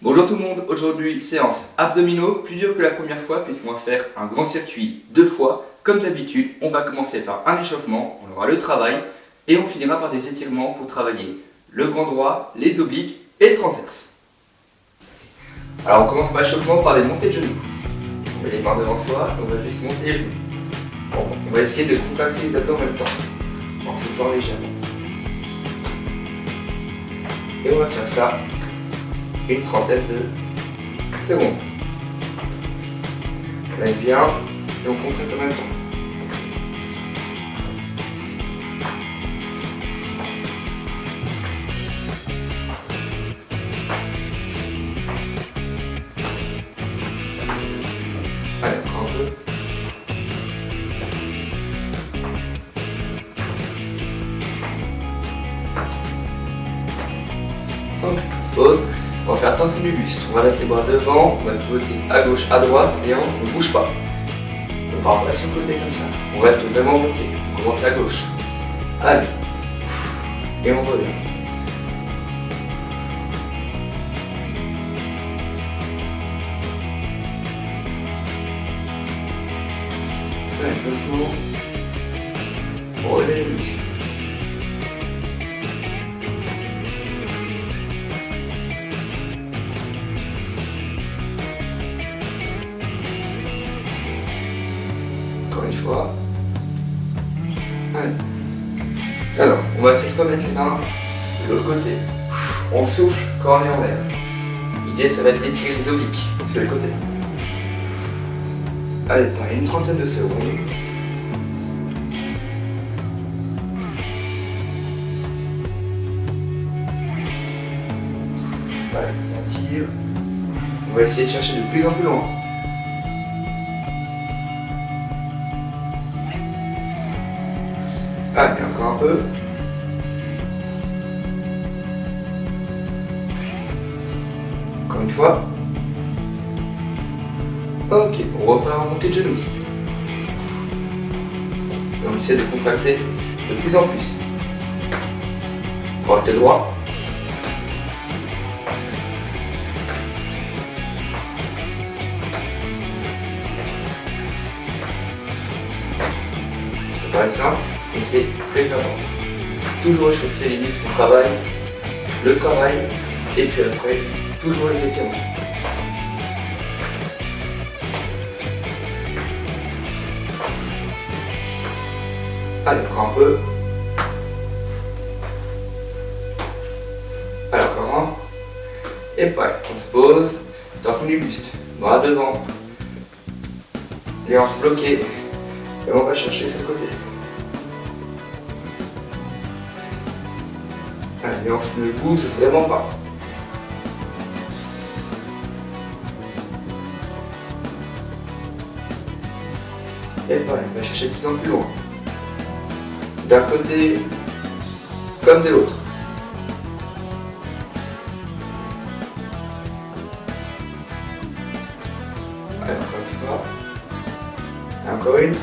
Bonjour tout le monde, aujourd'hui séance abdominaux, plus dur que la première fois puisqu'on va faire un grand circuit 2 fois. Comme d'habitude, on va commencer par un échauffement, on aura le travail et on finira par des étirements pour travailler le grand droit, les obliques et le transverse. Alors on commence par l'échauffement par des montées de genoux. On met les mains devant soi et on va juste monter les genoux. Bon, on va essayer de contracter les abdos en même temps, en soufflant légèrement. Et on va faire ça une trentaine de secondes. On lève bien et on contracte en même temps. Allez, encore un peu. Ok, on se pose. On va faire tension du buste. On va mettre les bras devant, on va pivoter à gauche, à droite, les hanches ne bougent pas. On part pas sur le côté comme ça. On reste vraiment bloqué. On commence à gauche. Allez. Et on revient. Allez, doucement. Relève les muscles. Encore une fois. Allez. Alors, on va cette fois mettre les mains de l'autre côté. On souffle quand on est en l'air. L'idée, ça va être d'étirer les obliques sur les côtés. Allez, pareil, une trentaine de secondes. Allez, on tire. On va essayer de chercher de plus en plus loin. Allez, encore un peu. Encore une fois. Ok, on repart en montée de genoux. Et on essaie de contracter de plus en plus. On reste droit. Ça paraît simple, mais c'est très important. Toujours échauffer les muscles au travail, le travail, et puis après, toujours les étirements. Allez, encore un peu. Allez, encore un. Et pareil, on se pose. Tension du buste. Bras devant. Les hanches bloquées. Et on va chercher ce côté. Allez, les hanches ne bougent vraiment pas. Et pareil, on va chercher de plus en plus loin. D'un côté comme de l'autre. Allez, encore une fois. Et encore une.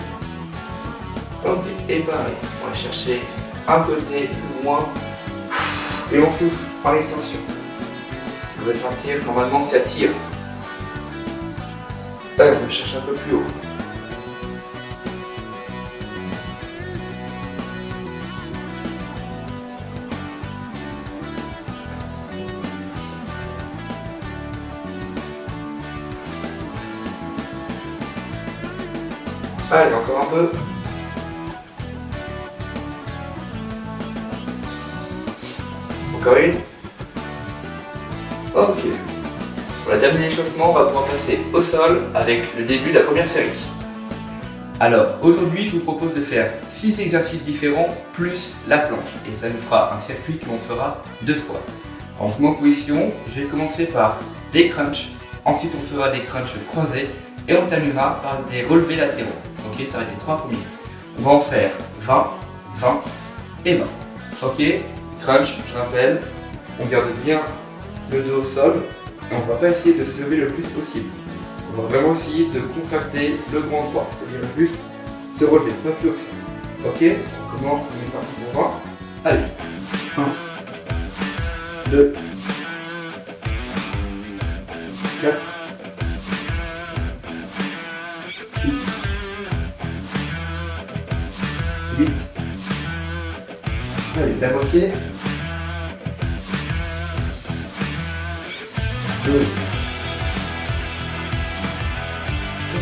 Ok, et pareil, on va chercher un côté loin. Et on souffle par extension. Vous allez sentir normalement que ça tire. Allez, on cherche un peu plus haut. Allez, encore un peu. Encore une. Ok. On a terminé l'échauffement, on va pouvoir passer au sol avec le début de la première série. Alors, aujourd'hui, je vous propose de faire 6 exercices différents plus la planche. Et ça nous fera un circuit que l'on fera 2 fois. En se met en position, je vais commencer par des crunchs. Ensuite, on fera des crunchs croisés. Et on terminera par des relevés latéraux. Ok, ça va être les 3 premiers. On va en faire 20, 20 et 20. Ok, crunch, je rappelle, on garde bien le dos au sol et on ne va pas essayer de se lever le plus possible. On va vraiment essayer de contracter le grand droit, c'est-à-dire juste se relever, pas plus haut que ça. Ok, on commence, on est parti pour 20. Allez, 1, 2, 4, 6, 8, allez, la moitié, 12,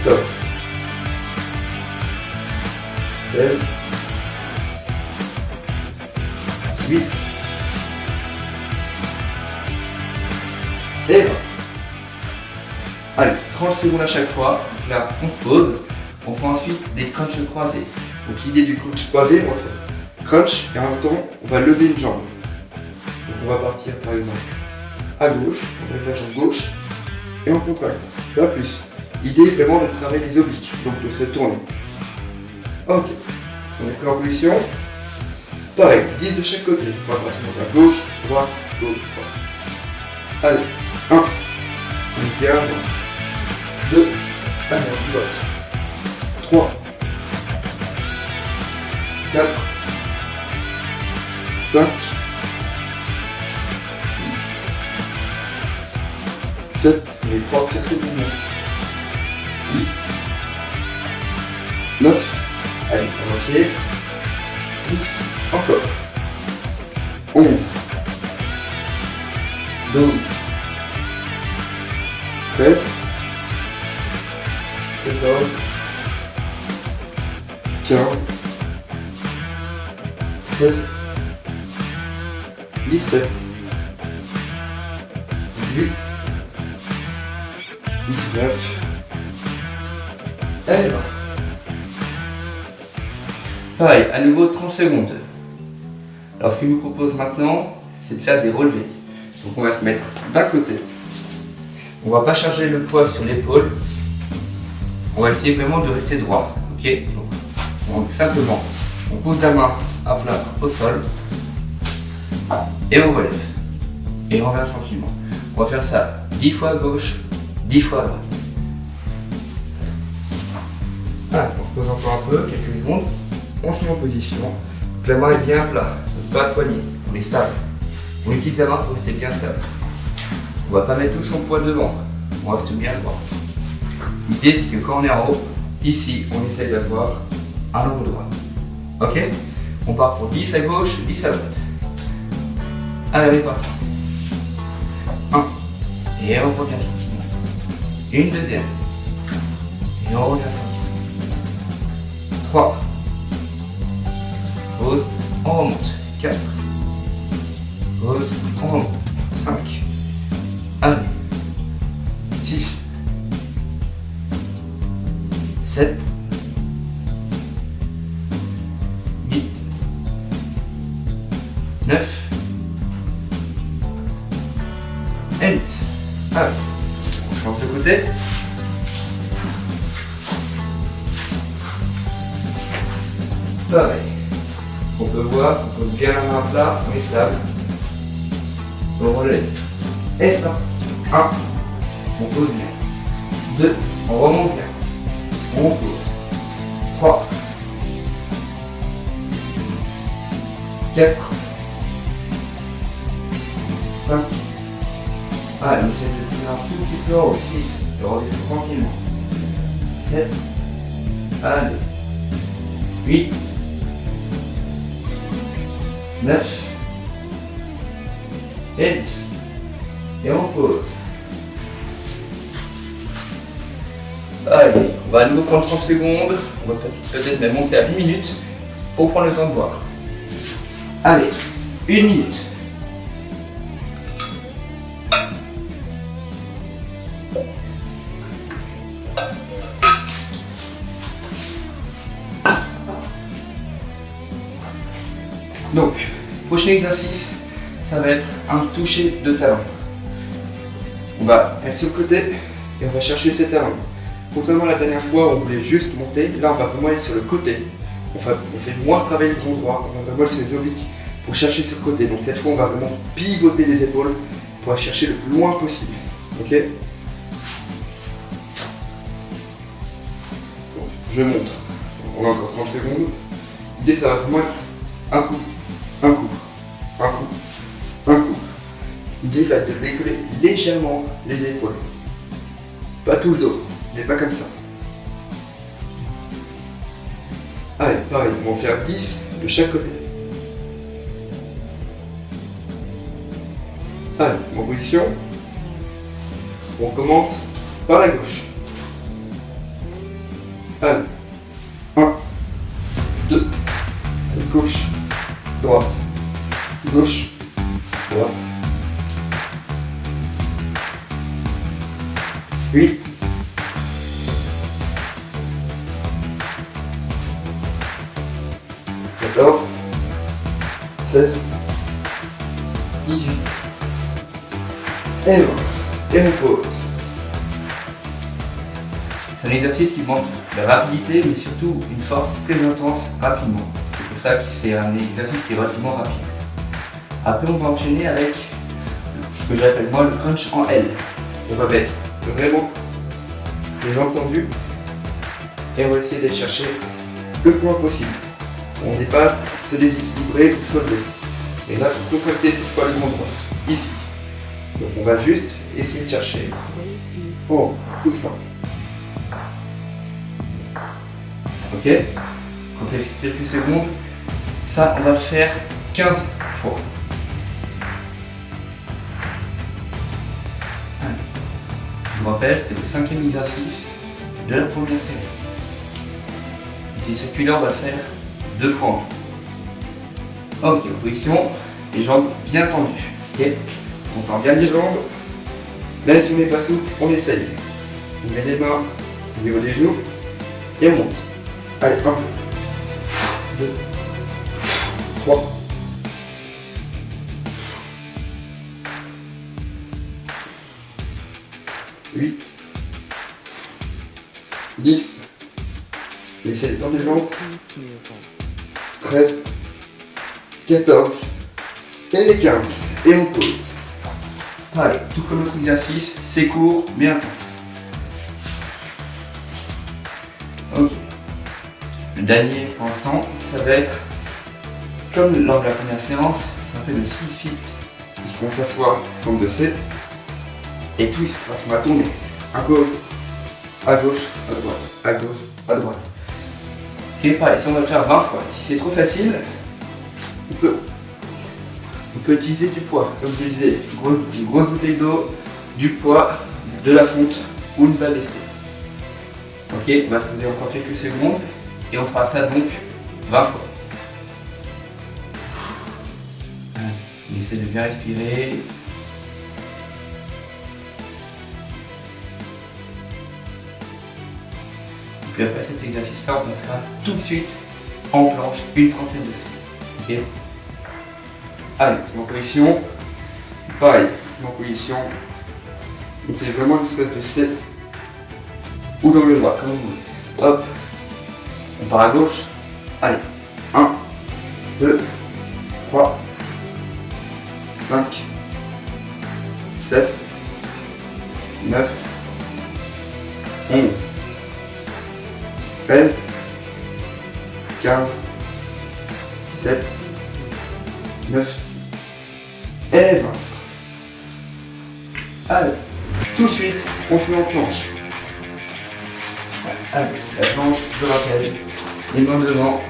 14, 16, 18 et 20. Allez, 30 secondes à chaque fois. Là, on se pose. On fait ensuite des crunchs croisés. Donc l'idée du crunch croisé, on va faire crunch et en même temps, on va lever une jambe. Donc on va partir par exemple à gauche, on lève la jambe gauche et on contracte. Pas plus. L'idée est vraiment de travailler les obliques, donc de se tourner. Ok, on est en position. Pareil, 10 de chaque côté. On va passer à gauche, droite, gauche, droite. Allez, 1, on est bien, 2, allez, on pivote. 3, 4, 5, 6, 7, les 3 sur ces mouvements. 8, 9, allez, à moitié. 10, encore. 11, 12, 13, 14, 15, 16, 17, 18, 19, et 20. Pareil, à nouveau 30 secondes. Alors ce que je vous propose maintenant, c'est de faire des relevés. Donc on va se mettre d'un côté. On va pas charger le poids sur l'épaule. On va essayer vraiment de rester droit. Ok, donc simplement, on pose la main à plat au sol et on relève. Et on revient tranquillement. On va faire ça 10 fois à gauche, 10 fois à droite. Voilà, on se pose encore un peu, quelques secondes. On se met en position. Donc la main est bien à plat, pas de poignet. On est stable. On utilise la main pour rester bien stable. On ne va pas mettre tout son poids devant. On reste bien droit. L'idée c'est que quand on est en haut, ici on essaye d'avoir un angle droit. Ok? On part pour 10 à gauche, 10 à droite. Allez, on est parti. 1. Et on revient tranquillement. Une deuxième. Et on revient tranquillement. 3. Pause, on remonte. 4. Pause, on remonte. 5. Allez. 6. 7. 8. 9. Et 10. Allez. On change de côté. Pareil. On peut voir, on pose bien la main à plat, on est stable. On relève. Et ça. 1. On pose bien. 2. On remonte bien. On pose. 3. 4. 5. Allez, on essaie de tenir un tout petit peu en haut. 6. De redescendre tranquillement. 7. Allez. 8. 9 et 10. Et on pose. Allez, on va à nouveau prendre 30 secondes. On va peut-être même monter à 1 minute pour prendre le temps de voir. Allez, 1 minute. Donc, prochain exercice, ça va être un toucher de talon. On va être sur le côté et on va chercher ses talons. Contrairement à la dernière fois où on voulait juste monter, là on va vraiment aller sur le côté. On fait moins travailler le tronc droit, on va vraiment aller sur les obliques pour chercher sur le côté. Donc cette fois on va vraiment pivoter les épaules pour aller chercher le plus loin possible. Ok? Donc, je monte. On a encore 30 secondes. L'idée ça va vraiment être un coup. Un coup, un coup, un coup. L'idée va être de décoller légèrement les épaules. pas tout le dos, mais pas comme ça. Allez, pareil, on va faire 10 de chaque côté. Allez, en position. On commence par la gauche. Allez, 1, 2, gauche, droite, gauche, droite. 8, 14, 16, 18, et 20. Et on pose. C'est un exercice qui demande de la rapidité, mais surtout une force très intense rapidement. C'est pour ça que c'est un exercice qui est relativement rapide. Après, on va enchaîner avec ce que j'appelle moi le crunch en L. On va mettre vraiment les jambes tendues et on va essayer d'aller chercher le plus loin possible. On n'est pas se déséquilibrer ou se relever. Et là, il faut contracter cette fois le grand droit, ici. Donc on va juste essayer de chercher. Oh, tout ça. Ok. Comptez quelques secondes. Ça, on va le faire 15 fois. Allez. Je vous rappelle, c'est le 5e exercice de la première série. Ici, celui-là, on va le faire 2 fois en tout. Ok, en position, les jambes bien tendues. Ok. On tend bien les jambes. Même si on n'est pas souple, on essaye. On met les mains au niveau des genoux et on monte. Allez, 1, 2, 3, 8, 10. Essayez de tendre les jambes. 13, 14 et les 15. Et on pose. Allez, tout comme l'autre exercice, c'est court mais intense. Ok. Le dernier pour l'instant, ça va être comme lors de la première séance, ça s'appelle le C-fit. Puisqu'on s'assoit en forme de C et twist, parce qu'on va tourner à gauche, à droite, à gauche, à droite. Ok, pareil, ça on va le faire 20 fois. Si c'est trop facile, on peut utiliser du poids, comme je disais, une grosse bouteille d'eau, du poids, de la fonte ou une balle d'esté. Ok, on va se poser encore quelques secondes et on fera ça donc 20 fois. On essaie de bien respirer. Et puis après cet exercice-là, on passera tout de suite en planche une trentaine de séries. Ok. Allez, c'est en position. Pareil, en position. On fait vraiment une espèce de C ou dans le droit, comme vous voulez. Hop, on part à gauche. Allez, 1, 2, 3, 5, 7, 9, 11, 13, 15, 17, 9 et 20. Allez, tout de suite, on se met en planche. Allez, la planche, je rappelle, les mains devant.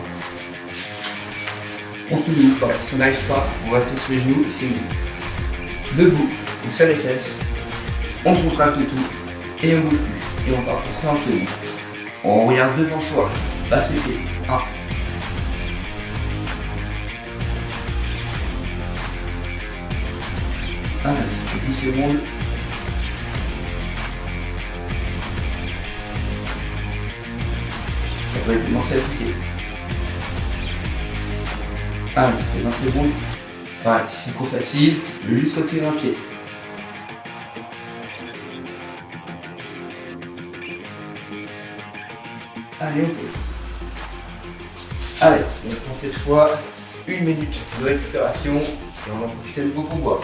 On se met pas. Si on n'arrive pas, on va rester sur les genoux, c'est mieux. Debout, on serre les fesses, on contracte tout et on bouge plus. Et on part pour 30 secondes. On regarde devant soi, passe les pieds. 1. Allez, ça fait 10 secondes. On va commencer à piquer. Allez, ça fait 20 secondes. Pareil, si c'est trop facile, juste retirer un pied. Allez, on pose. Allez, on prend cette fois 1 minute de récupération et on va en profiter de beaucoup boire.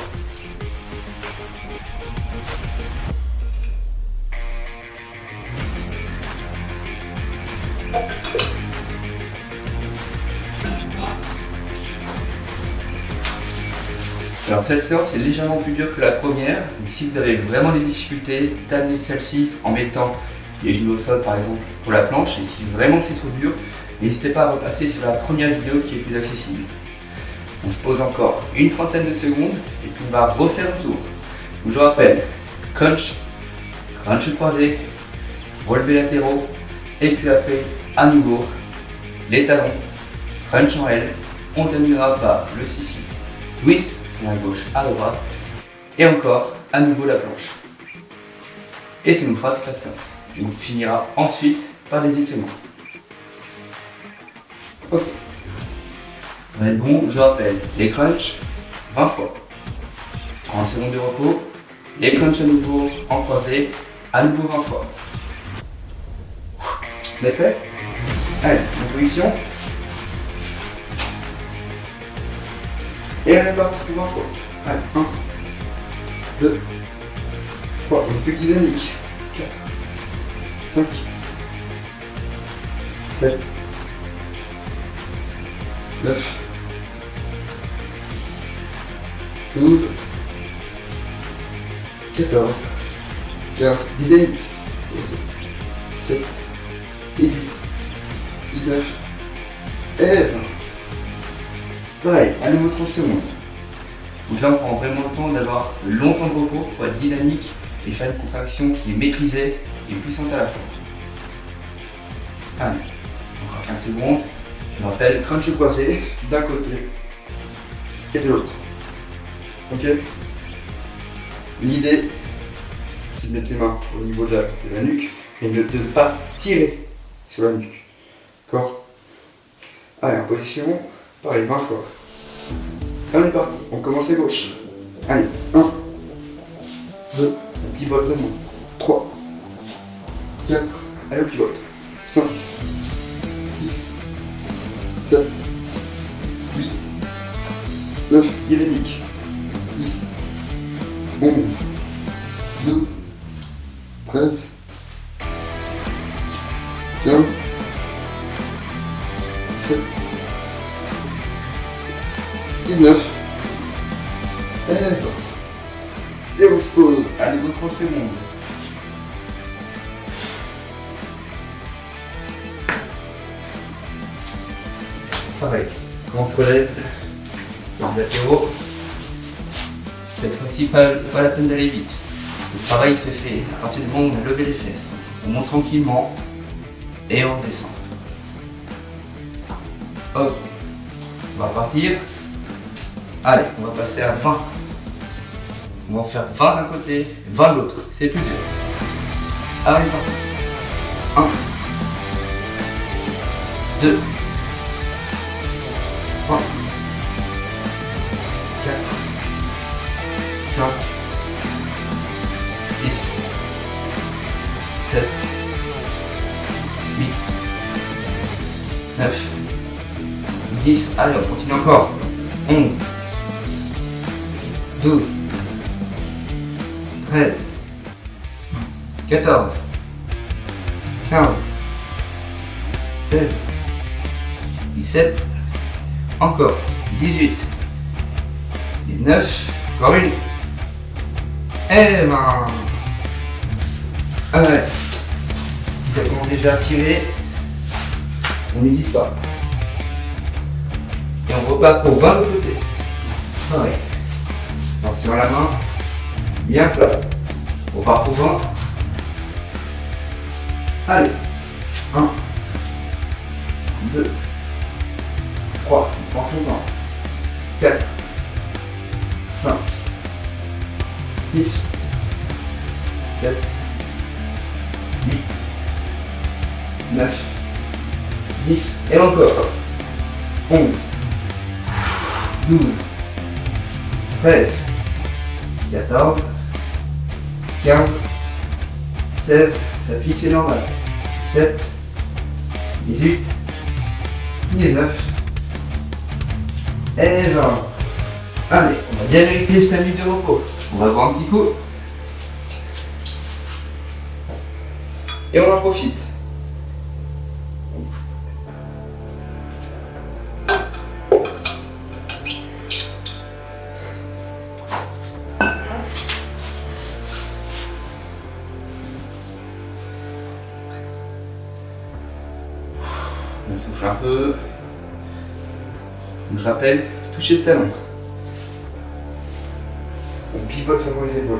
Alors cette séance est légèrement plus dure que la première, donc si vous avez vraiment des difficultés, terminez celle-ci en mettant les genoux au sol par exemple pour la planche, et si vraiment c'est trop dur, n'hésitez pas à repasser sur la première vidéo qui est plus accessible. On se pose encore une trentaine de secondes et puis on va refaire le tour. Donc je rappelle, crunch croisé, relevés latéraux, et puis après à nouveau les talons, crunch en L, on terminera par le 6-8, twist à gauche à droite, et encore à nouveau la planche. Et ça nous fera toute la séance. Et on finira ensuite par des étirements. Ok. Ça va être bon, je rappelle, les crunchs 20 fois. 30 secondes de repos, les crunchs à nouveau en croisé, à nouveau 20 fois. On est prêt? Allez, en position. Et on est parti pour 20 fois. Allez, 1, 2, 3, on fait dynamique. 4, 5, 7, 9, 12, 14, 15, dynamique. 7, et 8, 19, et 20. Pareil, à nouveau 30 secondes. Donc là on prend vraiment le temps d'avoir longtemps de repos pour être dynamique et faire une contraction qui est maîtrisée et puissante à la fois. Allez, encore 15 secondes. Je rappelle, crunch croisé d'un côté et de l'autre. Ok? L'idée, c'est de mettre les mains au niveau de la nuque, mais de ne pas tirer sur la nuque. D'accord? Allez, en position, pareil, 20 fois. On est parti, on commence à gauche. Allez, 1, 2, on pivote vraiment. 3, 4, allez, on pivote. 5, 10, 7, 8, 9, dynamique. 10, 11, 12, 13, 15, 17, 19, et on se pose. À nouveau 30 secondes. Pareil, quand on se relève, les latéraux, cette fois-ci pas la peine d'aller vite. Le travail se fait à partir du moment où on a levé les fesses. On monte tranquillement et on descend. Ok, on va partir. Allez, on va passer à 20. On va en faire 20 d'un côté, 20 de l'autre. C'est plus dur. Allez, parti. 1, 2, 3, 4, 5, 6, 7, 8, 9, 10. Allez, on continue encore. 11, 12, 13, 14, 15, 16, 17, encore 18, 19, encore une, et 20. Allez, si ça commence déjà à tirer, on n'hésite pas. Et on repart pour 20 de l'autre côté. Pareil. Attention à la main, bien plat. On repart pour 20. Allez, 1, 2, 3, on prend son temps. 4, 5, 6, 7, 8, 9, 10, et encore. 11, 12, 13, 14, 15, 16, ça pique, c'est normal. 17, 18, 19, et 20. Allez, on va bien mériter 5 minutes de repos. On va boire un petit coup. Et on en profite. souffle un peu. Donc, je rappelle, toucher le talon. On pivote vraiment les épaules.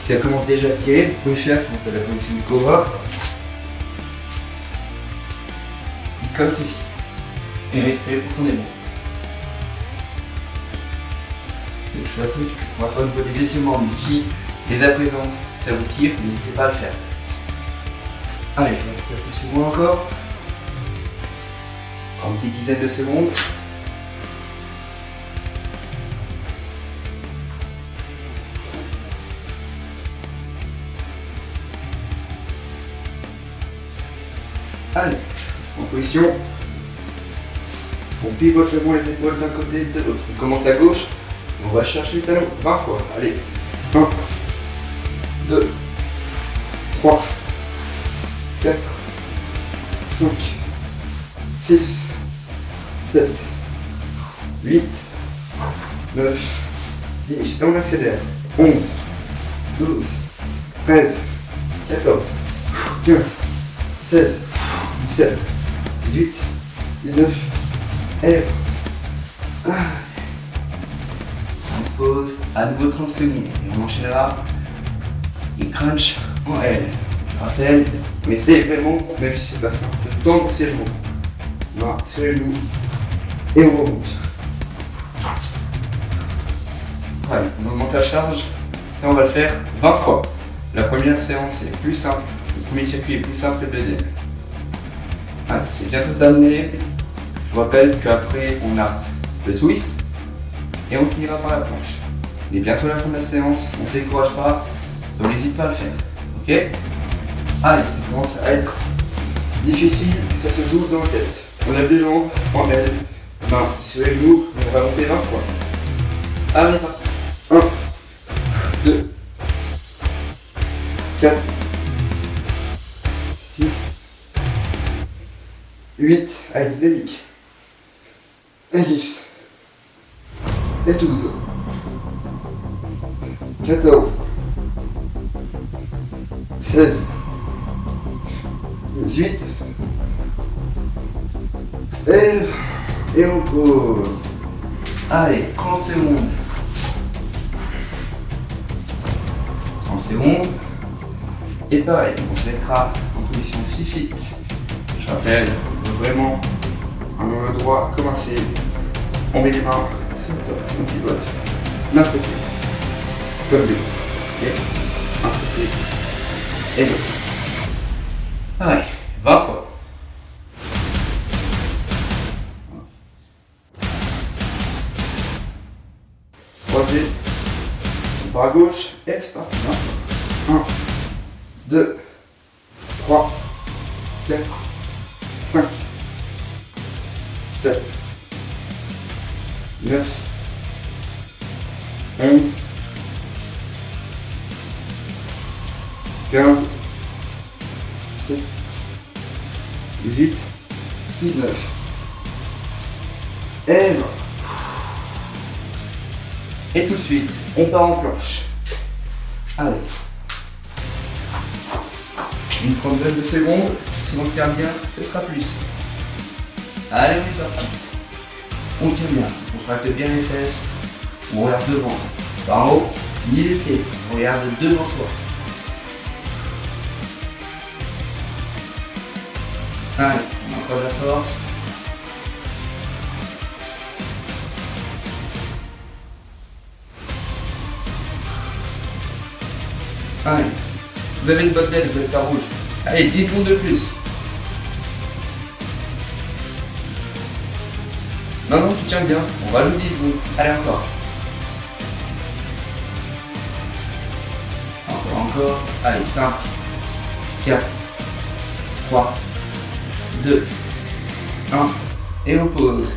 Si ça commence déjà à tirer, vous pouvez faire ce qu'on appelle la position du cobra. Comme ceci. Et respirer profondément. De toute façon, on va faire une fois des étirements, mais si dès à présent ça vous tire, n'hésitez pas à le faire. Allez, je respire plus et moins encore. Encore une petite dizaine de secondes. Allez, en position. On pivote vraiment les épaules d'un côté et de l'autre. On commence à gauche. On va chercher le talon 20 fois. Allez. 1, 2, 3, 4, 5, 6, 7, 8, 9, 10. Et on accélère. 11, 12, 13, 14, 15, 16, 17, 18, 19, et on pose à nouveau 30 secondes et on enchaînera les crunch en L. Je rappelle, mais c'est vraiment, même si c'est pas simple, de tendre ses genoux. Voilà, sur les genoux et on remonte. Voilà, on augmente la charge. Ça, on va le faire 20 fois. La première séance est plus simple, le premier circuit est plus simple que le deuxième. Voilà, c'est bientôt terminé. Je vous rappelle qu'après on a le twist et on finira par la planche. On est bientôt à la fin de la séance, on ne se décourage pas, donc n'hésite pas à le faire. Ok? Allez, ça commence à être difficile, ça se joue dans la tête. On lève les jambes, on mêle, main sur les genoux, on va monter 20 fois. Allez, parti. 1, 2, 4, 6, 8, allez, dynamique. Et 10, et 12, 14, 16, 18, et on pose. Allez, 30 secondes. 30 secondes. Et pareil, on se mettra en position 6 feet. Je rappelle, vraiment, un main droit commencer. On met les mains sur le torse, on pivote d'un côté, comme de l'autre, et un côté et l'autre. Pareil, 20 fois. Croisé, on part à gauche, et c'est parti. 1, 2, 3, 4, 5, 7, 9, 11, 15, 17, 18, 19. Et voilà. Et tout de suite, on part en planche. Allez. Une trentaine de secondes, si on tient bien, ce sera plus. Allez, on est parti. On tient bien, on tracte bien les fesses, on regarde devant, par en haut, ni les pieds, on regarde devant soi. Allez, on a encore de la force. Allez, vous avez une bonne tête, vous êtes pas rouge. Allez, 10 secondes de plus. Non, non, tu tiens bien, on va le 10 secondes. Allez, encore. Encore. Allez, 5, 4, 3, 2, 1. Et on pose.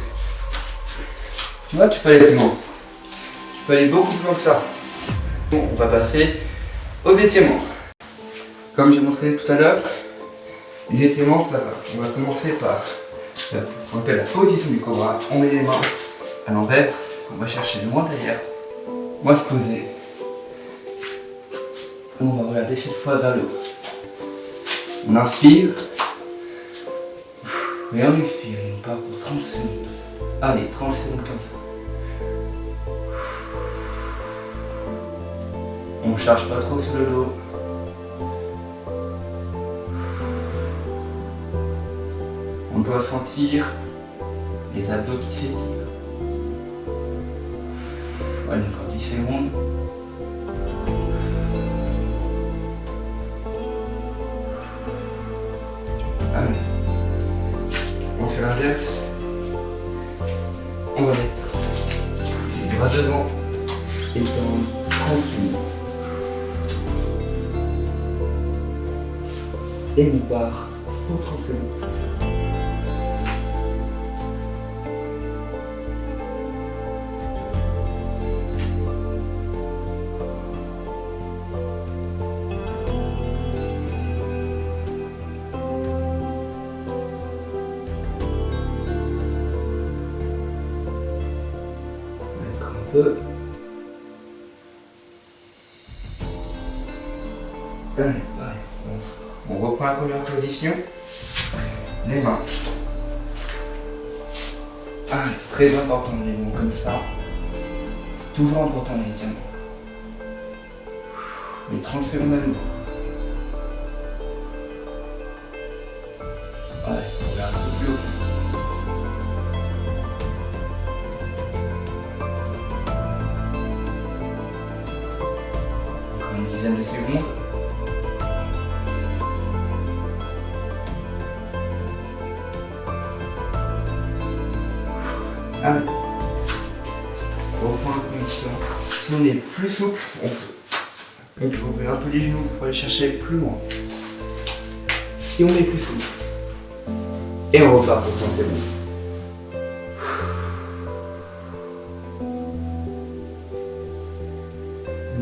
Tu vois, tu peux aller plus loin. Tu peux aller beaucoup plus loin que ça. Bon, on va passer aux étirements. Comme j'ai montré tout à l'heure, les étirements, ça va. On va commencer par ce qu'on appelle la position du cobra. On met les mains à l'envers, on va chercher loin derrière On va se poser. On va regarder cette fois vers le haut. On inspire. Et on expire. Et on part pour 30 secondes. Allez, 30 secondes comme ça. On ne charge pas trop sur le dos. On doit sentir les abdos qui s'étirent. Allez, encore 10 secondes. Allez. On fait l'inverse. On va mettre les bras devant et tendre tranquillement. Et on part pour 30 secondes. Peu. Allez, on reprend la première position. Les mains. Allez, très important les mots comme ça. C'est toujours important les étirements. Les 30 secondes à nouveau. Allez, on regarde un peu plus haut. De secondes. Allez. On reprend la position. Si on est plus souple, on peut. Donc il faut ouvrir un peu les genoux pour aller chercher plus loin. Si on est plus souple. Et on repart pour 30 secondes.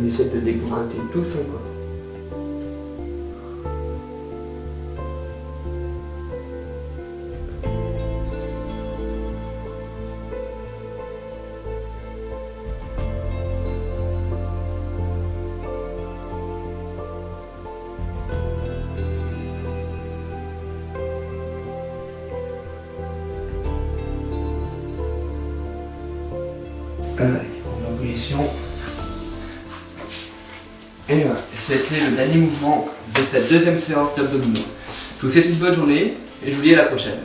On essaie de décontracter tout son corps. Allez, on a position. Et voilà, c'était le dernier mouvement de cette deuxième séance d'abdominaux. Je vous souhaite une bonne journée et je vous dis à la prochaine.